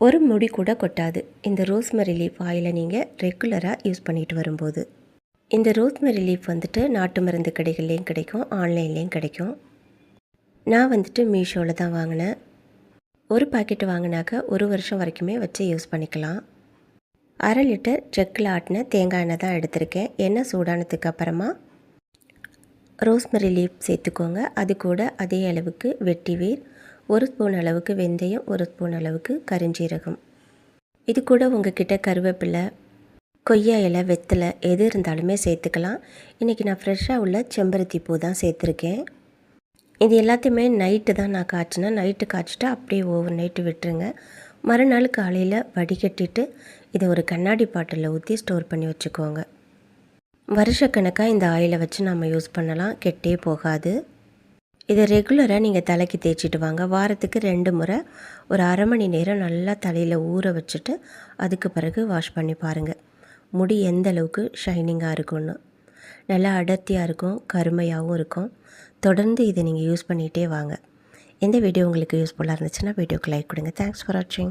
ஒரு முடி கூட கொட்டாது இந்த ரோஸ்மெரி லீஃப் ஆயிலை நீங்கள் ரெகுலராக யூஸ் பண்ணிட்டு வரும்போது. இந்த ரோஸ்மெரி லீஃப் வந்துட்டு நாட்டு மருந்து கடைகள்லேயும் கிடைக்கும், ஆன்லைன்லேயும் கிடைக்கும். நான் வந்துட்டு மீஷோவில் தான் வாங்கினேன். ஒரு பாக்கெட் வாங்கினாக்க 1 வருஷம் வரைக்குமே வச்சு யூஸ் பண்ணிக்கலாம். 1/2 லிட்டர் ஜக்கில் ஆட்டின தேங்காய் எண்ணெய் தான் எடுத்திருக்கேன். எண்ணெய் சூடானதுக்கு அப்புறமா ரோஸ்மெரி லீஃப் சேர்த்துக்கோங்க. அது கூட அதே அளவுக்கு வெட்டி வேர், 1 ஸ்பூன் அளவுக்கு வெந்தயம், 1 ஸ்பூன் அளவுக்கு கரிஞ்சீரகம். இது கூட உங்ககிட்ட கருவேப்பிலை, கொய்யா இலை, வெத்தலை எது இருந்தாலுமே சேர்த்துக்கலாம். இன்றைக்கி நான் ஃப்ரெஷ்ஷாக உள்ள செம்பருத்தி பூ தான் சேர்த்துருக்கேன். இது எல்லாத்தையுமே நைட்டு தான் நான் காய்ச்சினேன். நைட்டு காய்ச்சிட்டு அப்படியே ஓவர் நைட்டு விட்டுருங்க. மறுநாள் காலையில் வடிகட்டிட்டு இதை ஒரு கண்ணாடி பாட்டிலில் ஊற்றி ஸ்டோர் பண்ணி வச்சுக்கோங்க. வருஷக்கணக்காக இந்த ஆயிலை வச்சு நம்ம யூஸ் பண்ணலாம், கெட்டே போகாது. இதை ரெகுலராக நீங்கள் தலைக்கு தேய்ச்சிட்டு வாங்க. வாரத்துக்கு 2 முறை ஒரு 1/2 மணி நேரம் நல்லா தலையில் ஊற வச்சுட்டு அதுக்கு பிறகு வாஷ் பண்ணி பாருங்கள். முடி எந்த அளவுக்கு ஷைனிங்காக இருக்கும்னு. நல்லா அடர்த்தியாக இருக்கும், கருமையாகவும் இருக்கும். தொடர்ந்து இதை நீங்கள் யூஸ் பண்ணிகிட்டே வாங்க. இந்த வீடியோ உங்களுக்கு யூஸ்ஃபுல்லாக இருந்துச்சுன்னா வீடியோக்கு லைக் கொடுங்க. தேங்க்ஸ் ஃபார் வாட்சிங்.